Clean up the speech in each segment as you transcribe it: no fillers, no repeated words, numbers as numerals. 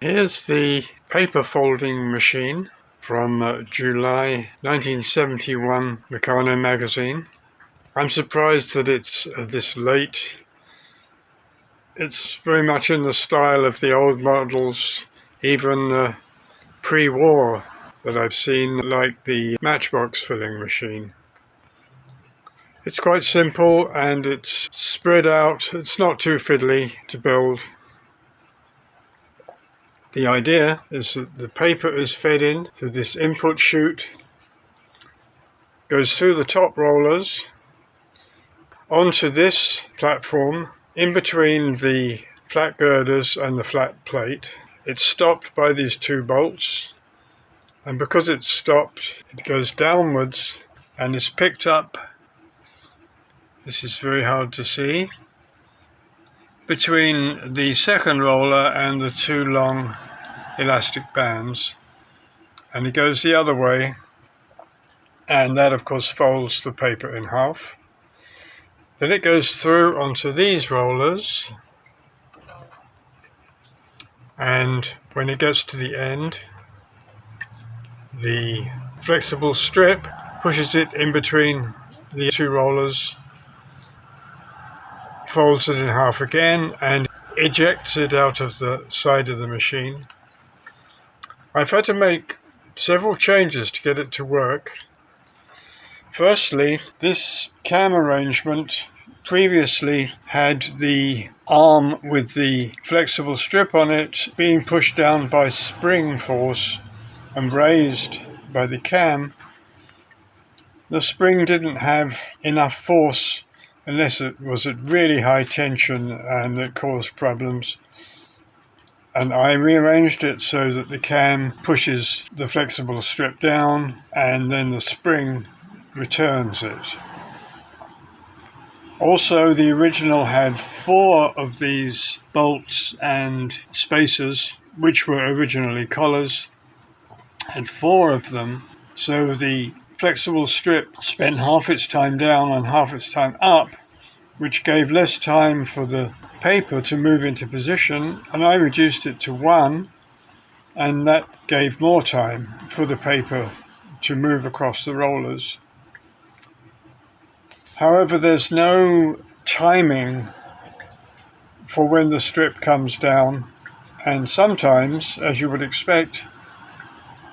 Here's the paper folding machine from July 1971 Meccano magazine. I'm surprised that it's this late. It's very much in the style of the old models, even pre-war, that I've seen, like the matchbox filling machine. It's quite simple and it's spread out. It's not too fiddly to build. The idea is that the paper is fed in through this input chute, goes through the top rollers, onto this platform, in between the flat girders and the flat plate. It's stopped by these two bolts, and because it's stopped, it goes downwards and is picked up, this is very hard to see, between the second roller and the two long elastic bands, and it goes the other way, and that of course folds the paper in half. Then it goes through onto these rollers, and when it gets to the end, the flexible strip pushes it in between the two rollers, folds it in half again, and ejects it out of the side of the machine. I've had to make several changes to get it to work. Firstly, this cam arrangement previously had the arm with the flexible strip on it being pushed down by spring force and raised by the cam. The spring didn't have enough force unless it was at really high tension, and it caused problems. And I rearranged it so that the cam pushes the flexible strip down and then the spring returns it. Also, the original had 4 of these bolts and spacers, which were originally collars, had 4 of them, so the flexible strip spent half its time down and half its time up, which gave less time for the paper to move into position, and I reduced it to 1, and that gave more time for the paper to move across the rollers. However, there's no timing for when the strip comes down, and sometimes, as you would expect,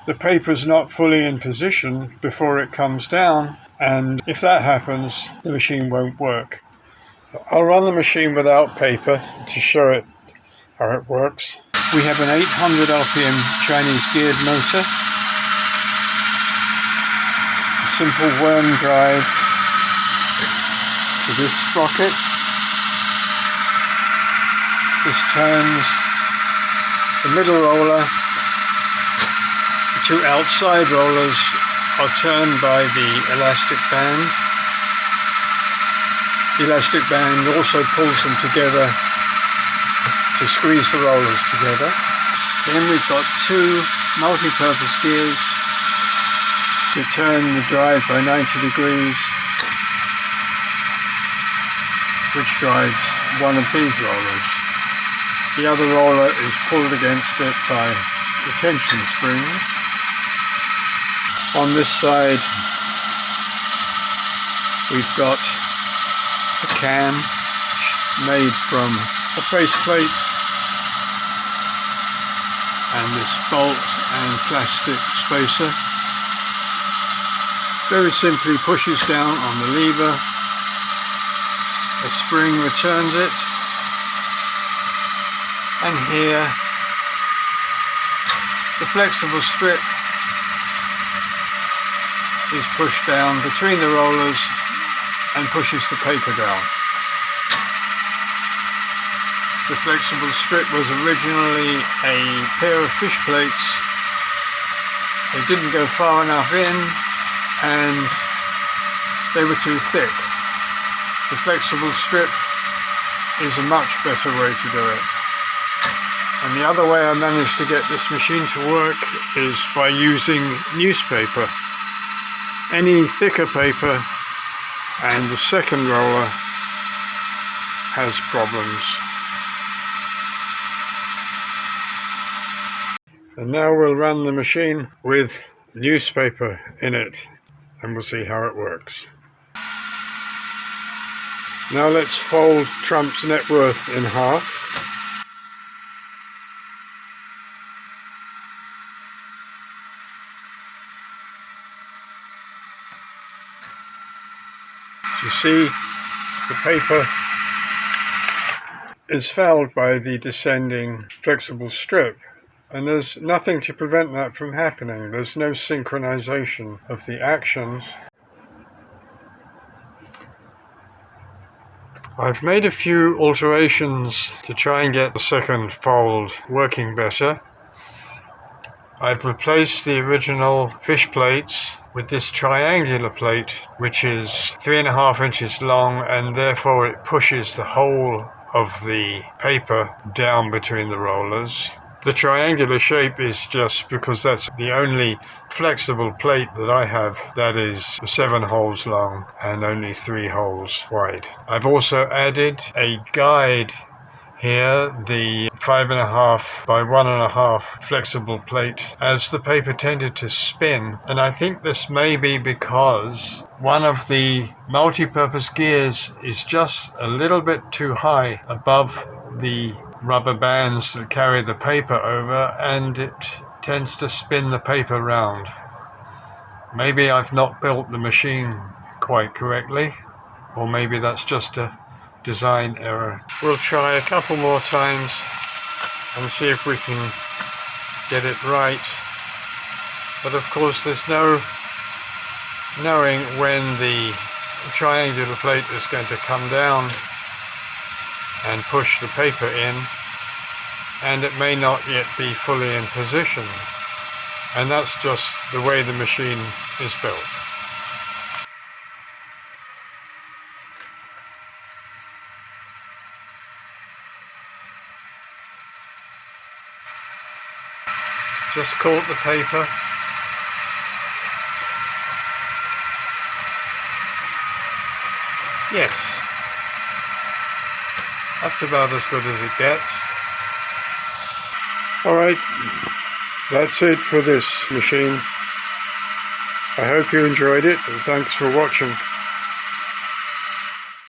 the paper's not fully in position before it comes down, and if that happens, the machine won't work. I'll run the machine without paper to show it how it works. We have an 800 RPM Chinese geared motor, a simple worm drive to this sprocket. This turns the middle roller. The 2 outside rollers are turned by the elastic band. The elastic band also pulls them together to squeeze the rollers together. Then we've got 2 multi-purpose gears to turn the drive by 90 degrees, which drives one of these rollers. The other roller is pulled against it by the tension springs. On this side, we've got a cam made from a faceplate and this bolt and plastic spacer. Very simply pushes down on the lever, a spring returns it, and here the flexible strip is pushed down between the rollers and pushes the paper down. The flexible strip was originally a pair of fish plates. They didn't go far enough in and they were too thick. The flexible strip is a much better way to do it. And the other way I managed to get this machine to work is by using newspaper. Any thicker paper and the second roller has problems. And now we'll run the machine with newspaper in it, and we'll see how it works. Now let's fold Trump's net worth in half. As you see, the paper is fouled by the descending flexible strip, and there's nothing to prevent that from happening. There's no synchronization of the actions. I've made a few alterations to try and get the second fold working better. I've replaced the original fish plates with this triangular plate, which is 3.5 inches long, and therefore it pushes the whole of the paper down between the rollers. The triangular shape is just because that's the only flexible plate that I have that is 7 holes long and only 3 holes wide. I've also added a guide here, the 5.5 by 1.5 flexible plate, as the paper tended to spin, and I think this may be because one of the multi-purpose gears is just a little bit too high above the rubber bands that carry the paper over, and it tends to spin the paper round. Maybe I've not built the machine quite correctly, or maybe that's just a design error. We'll try a couple more times and see if we can get it right, but of course there's no knowing when the triangular plate is going to come down and push the paper in, and it may not yet be fully in position, and that's just the way the machine is built. Just caught the paper. Yes, that's about as good as it gets. Alright, that's it for this machine. I hope you enjoyed it, and thanks for watching.